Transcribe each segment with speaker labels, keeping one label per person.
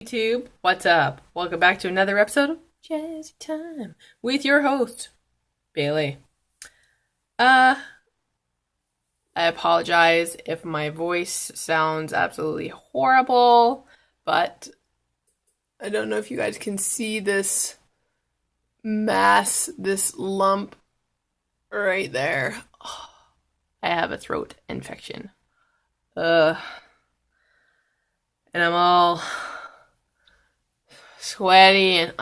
Speaker 1: YouTube, what's up? Welcome back to another episode of Jazzy Time with your host, Bailey. I apologize if my voice sounds absolutely horrible, but I don't know if you guys can see this mass, this lump right there. Oh, I have a throat infection. And I'm all sweaty and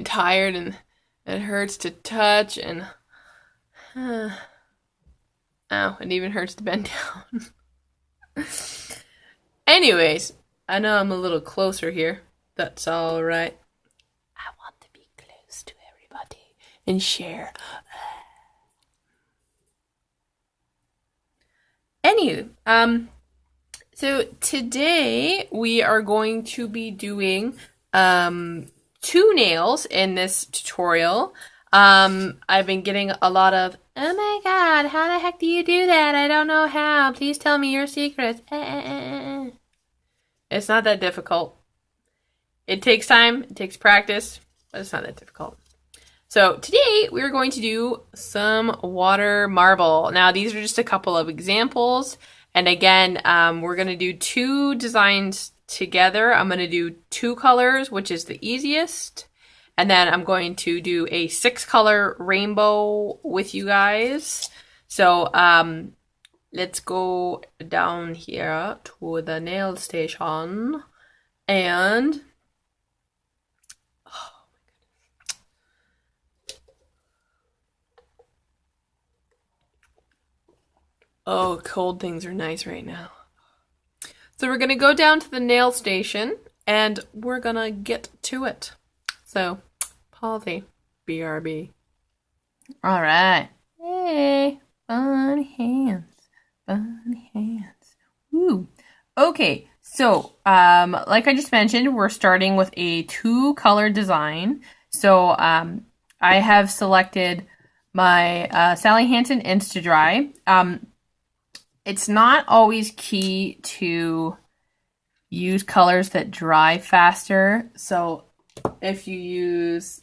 Speaker 1: tired, and it hurts to touch, and ow, it even hurts to bend down. Anyways, I know I'm a little closer here. That's all right. I want to be close to everybody and share. Anywho, so today we are going to be doing two nails in this tutorial. I've been getting a lot of, oh my god, how the heck do you do that? I don't know how. Please tell me your secrets. It's not that difficult. It takes time, it takes practice, but it's not that difficult. So today we're going to do some water marble. Now these are just a couple of examples. And again, we're going to do two designs together. I'm going to do two colors, which is the easiest. And then I'm going to do a 6-color rainbow with you guys. So let's go down here to the nail station. And oh, cold things are nice right now. So we're going to go down to the nail station, and we're going to get to it. So, Pausey, BRB. All right. Hey, fun hands, fun hands. Woo. Okay, so like I just mentioned, we're starting with a 2-color design. So I have selected my Sally Hansen Insta-Dry. It's not always key to use colors that dry faster. So if you use,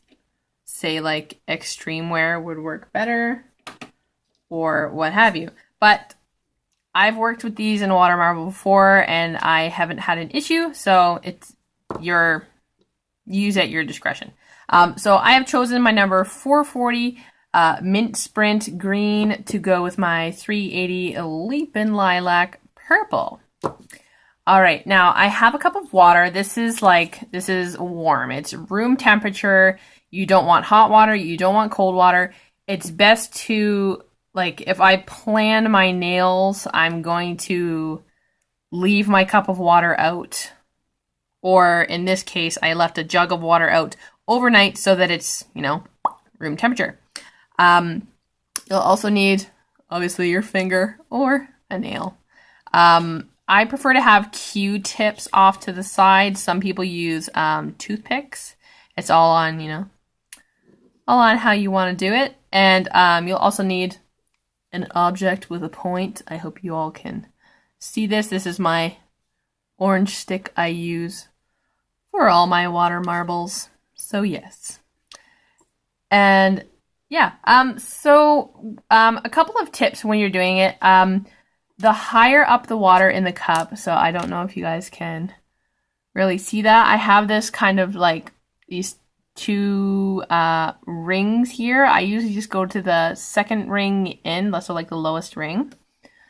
Speaker 1: say, like extreme wear would work better or what have you. But I've worked with these in water marble before and I haven't had an issue. So it's use at your discretion. So I have chosen my number 440 Mint Sprint Green to go with my 380 Leapin' Lilac Purple. All right, now I have a cup of water. This is warm. It's room temperature. You don't want hot water. You don't want cold water. It's best to, like, if I plan my nails, I'm going to leave my cup of water out. Or in this case, I left a jug of water out overnight so that it's, room temperature. You'll also need, obviously, your finger or a nail. I prefer to have Q-tips off to the side. Some people use toothpicks. It's all on, all on how you want to do it. And you'll also need an object with a point. I hope you all can see this. This is my orange stick I use for all my water marbles. So yes. And yeah, a couple of tips when you're doing it. The higher up the water in the cup, so I don't know if you guys can really see that. I have this kind of like these 2 rings here. I usually just go to the second ring in, so like the lowest ring.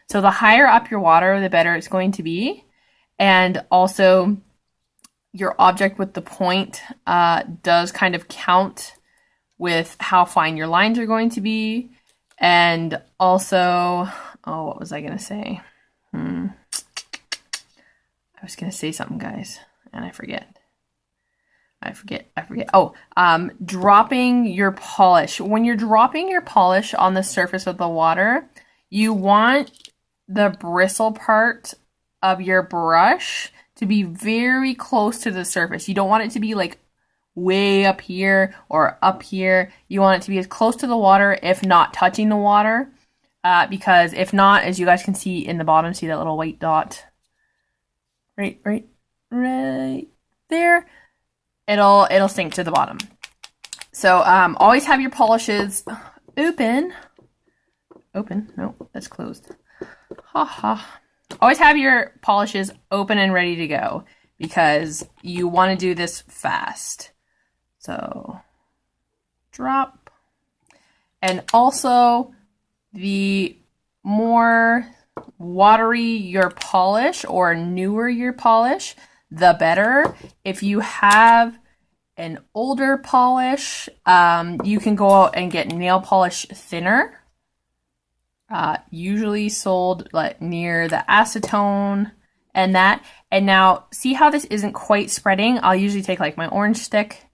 Speaker 1: So the higher up your water, the better it's going to be. And also your object with the point does kind of count with how fine your lines are going to be. And also, oh, what was I going to say? I was going to say something, guys, and I forget. Oh, dropping your polish. When you're dropping your polish on the surface of the water, you want the bristle part of your brush to be very close to the surface. You don't want it to be like way up here or up here. You want it to be as close to the water, if not touching the water, because if not, as you guys can see in the bottom, see that little white dot right there? it'll sink to the bottom. So always have your polishes open. Open? No, that's closed. Ha ha. Always have your polishes open and ready to go because you want to do this fast. So drop. And also, the more watery your polish or newer your polish, the better. If you have an older polish, you can go out and get nail polish thinner. Usually sold like near the acetone and that. And now, see how this isn't quite spreading? I'll usually take like my orange stick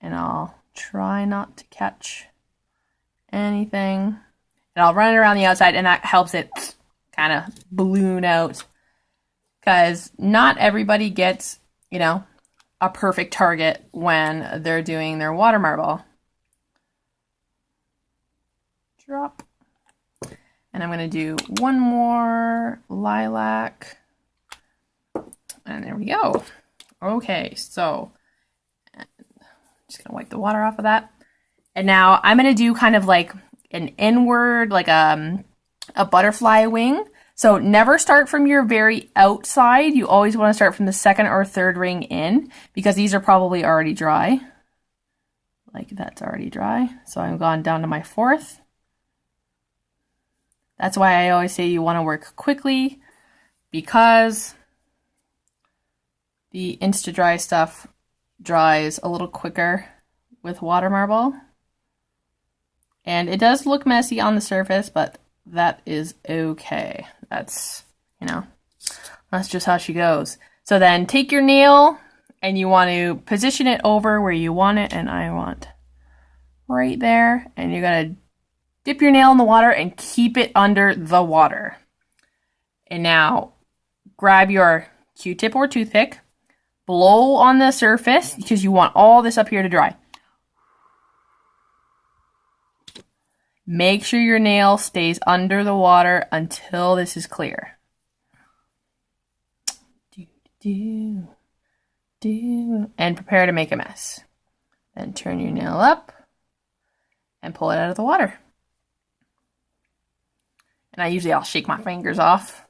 Speaker 1: and I'll try not to catch anything. And I'll run it around the outside, and that helps it kind of balloon out. Because not everybody gets, you know, a perfect target when they're doing their water marble. Drop. And I'm going to do one more lilac. And there we go. Okay, so I'm just going to wipe the water off of that. And now I'm going to do kind of like an inward, like a butterfly wing. So never start from your very outside. You always want to start from the second or third ring in because these are probably already dry. Like that's already dry. So I've gone down to my fourth. That's why I always say you want to work quickly because the Insta-Dry stuff dries a little quicker with water marble. And it does look messy on the surface, but that is okay. That's, you know, that's just how she goes. So then take your nail and you want to position it over where you want it. And I want right there. And you're going to dip your nail in the water and keep it under the water. And now grab your Q-tip or toothpick, blow on the surface because you want all this up here to dry. Make sure your nail stays under the water until this is clear. And prepare to make a mess. Then turn your nail up and pull it out of the water. And I'll shake my fingers off.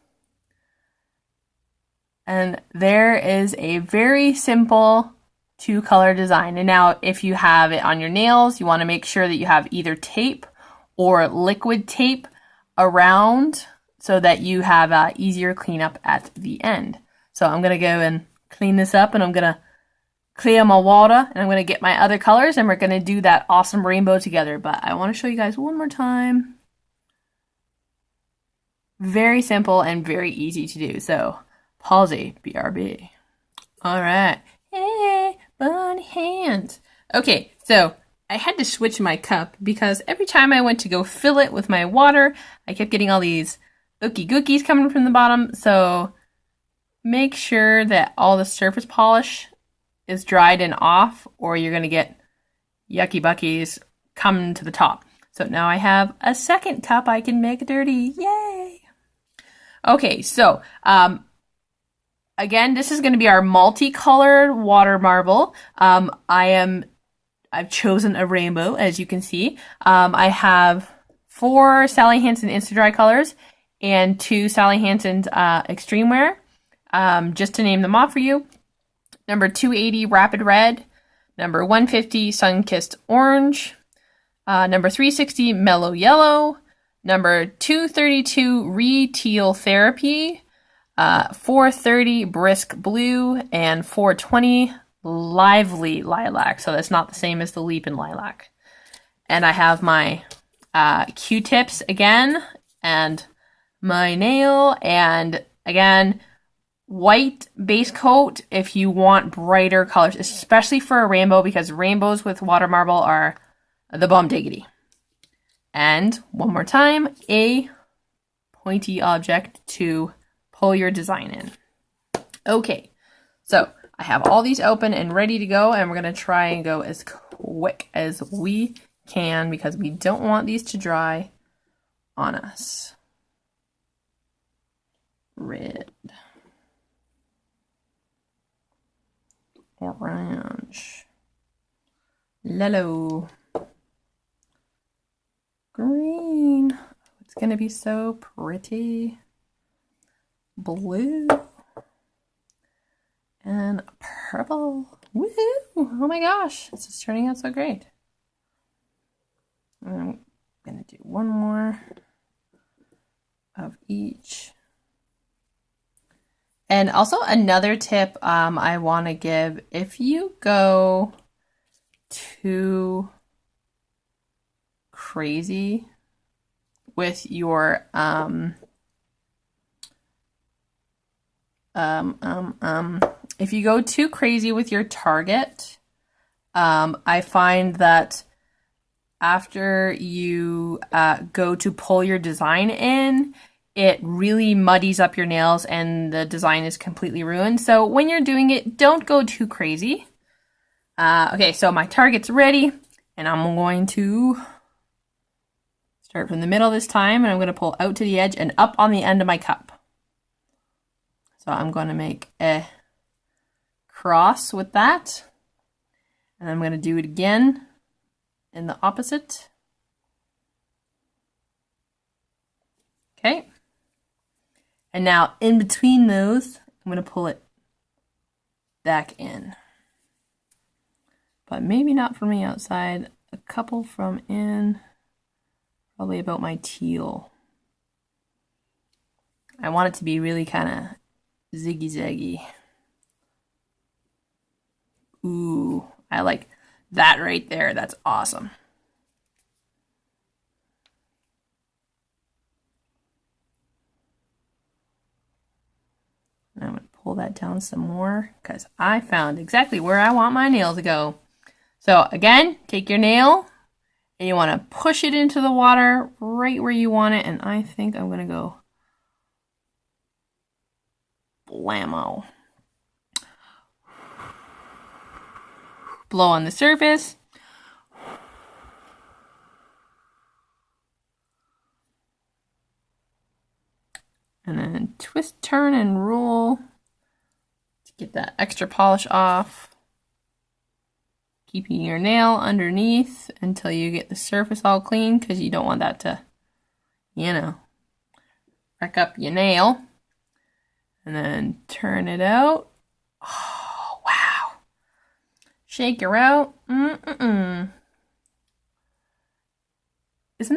Speaker 1: And there is a very simple 2-color design. And now if you have it on your nails, you want to make sure that you have either tape or liquid tape around so that you have easier cleanup at the end. So I'm going to go and clean this up and I'm going to clear my water and I'm going to get my other colors and we're going to do that awesome rainbow together. But I want to show you guys one more time. Very simple and very easy to do. So Pausey, BRB. All right. Hey, bunny hands. Okay, so I had to switch my cup because every time I went to go fill it with my water, I kept getting all these ookie gookies coming from the bottom. So make sure that all the surface polish is dried and off or you're going to get yucky buckies coming to the top. So now I have a second cup I can make dirty. Yay! Okay, so again, this is going to be our multicolored water marble. I've chosen a rainbow, as you can see. I have 4 Sally Hansen Insta-Dry colors and 2 Sally Hansen Extreme Wear, just to name them off for you. Number 280 Rapid Red, number 150 Sun-Kissed Orange, number 360 Mellow Yellow, number 232 Re-Teal Therapy, 430 Brisk Blue, and 420 Lively Lilac. So that's not the same as the Leap in Lilac. And I have my Q-tips again, and my nail, and again, white base coat if you want brighter colors, especially for a rainbow, because rainbows with water marble are the bomb diggity. And one more time, a pointy object to pull your design in. Okay, so I have all these open and ready to go, and we're going to try and go as quick as we can because we don't want these to dry on us. Red. orange, yellow, green. It's going to be so pretty. Blue. And purple. Woohoo! Oh my gosh, this is turning out so great. I'm going to do one more of each. And also another tip I want to give, if you go too crazy with your if you go too crazy with your target, I find that after you go to pull your design in, it really muddies up your nails and the design is completely ruined. So when you're doing it, don't go too crazy. Okay, so my target's ready, and I'm going to start from the middle this time, and I'm going to pull out to the edge and up on the end of my cup. So I'm going to make a cross with that, and I'm going to do it again in the opposite. Okay. And now in between those, I'm going to pull it back in. But maybe not from the outside, a couple from in, probably about my teal. I want it to be really kind of ziggy-zaggy. Ooh, I like that right there. That's awesome. And I'm going to pull that down some more because I found exactly where I want my nail to go. So again, take your nail and you want to push it into the water right where you want it. And I think I'm going to go blammo. Blow on the surface. And then twist, turn, and roll to get that extra polish off. Keeping your nail underneath until you get the surface all clean, because you don't want that to, you know, wreck up your nail. And then turn it out. Oh, wow. Shake her out. Isn't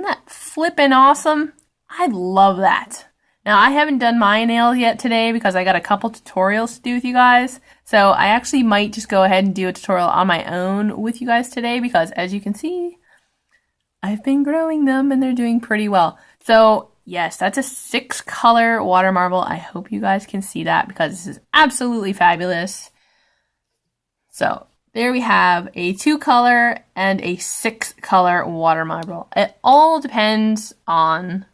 Speaker 1: that flippin' awesome? I love that. Now, I haven't done my nails yet today because I got a couple tutorials to do with you guys. So I actually might just go ahead and do a tutorial on my own with you guys today because, as you can see, I've been growing them and they're doing pretty well. So yes, that's a 6-color water marble. I hope you guys can see that because this is absolutely fabulous. So there we have a 2-color and a 6-color water marble. It all depends on,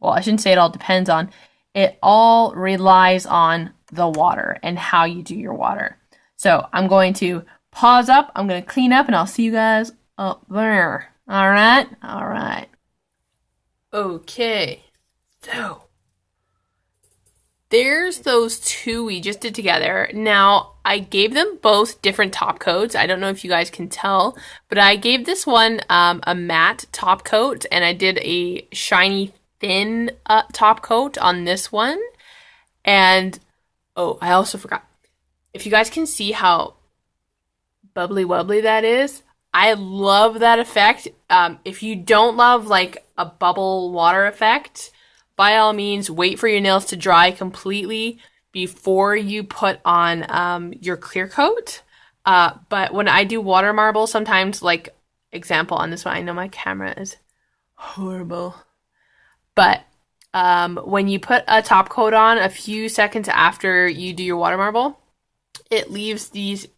Speaker 1: well, I shouldn't say it all depends on, it all relies on the water and how you do your water. So I'm going to pause up, I'm going to clean up, and I'll see you guys up there. All right? All right. Okay. So there's those two we just did together. Now, I gave them both different top coats. I don't know if you guys can tell, but I gave this one a matte top coat, and I did a shiny thin top coat on this one. And oh, I also forgot. If you guys can see how bubbly wobbly that is, I love that effect. If you don't love like a bubble water effect, by all means, wait for your nails to dry completely before you put on your clear coat. But when I do water marble, sometimes, like example on this one, I know my camera is horrible, but when you put a top coat on a few seconds after you do your water marble, it leaves these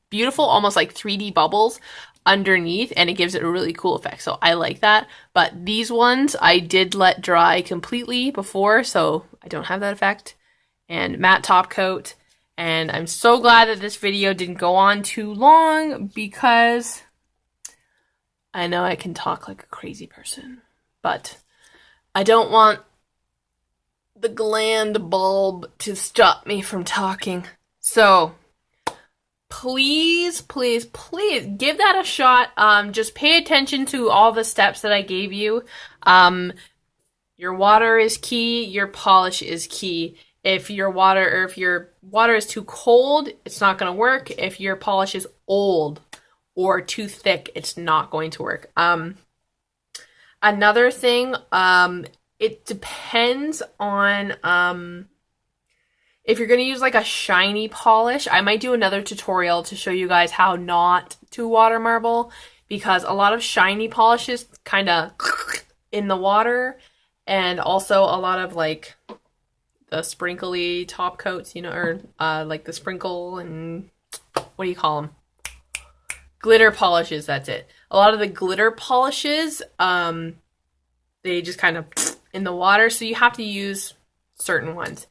Speaker 1: beautiful, almost like 3D bubbles underneath, and it gives it a really cool effect. So I like that. But these ones I did let dry completely before, so I don't have that effect. And matte top coat. And I'm so glad that this video didn't go on too long because I know I can talk like a crazy person, but I don't want the gland bulb to stop me from talking. So please, please, please give that a shot. Just pay attention to all the steps that I gave you. Your water is key, your polish is key. If your water is too cold, it's not going to work. If your polish is old or too thick, it's not going to work. Another thing, it depends on if you're going to use like a shiny polish. I might do another tutorial to show you guys how not to water marble, because a lot of shiny polishes kind of in the water, and also a lot of like the sprinkly top coats, you know, or like the sprinkle and what do you call them? Glitter polishes, that's it. A lot of the glitter polishes, they just kind of in the water, so you have to use certain ones.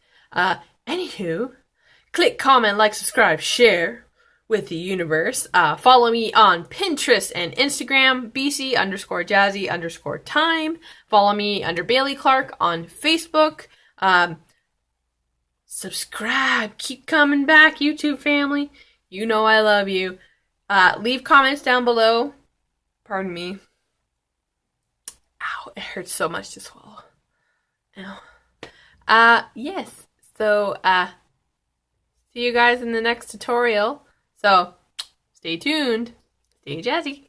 Speaker 1: Anywho, click, comment, like, subscribe, share with the universe. Follow me on Pinterest and Instagram, BC_Jazzy_time. Follow me under Bailey Clarke on Facebook. Subscribe. Keep coming back, YouTube family. You know I love you. Leave comments down below. Pardon me. Ow, it hurts so much to swallow. Ow. Yes. So, see you guys in the next tutorial. So, stay tuned. Stay jazzy.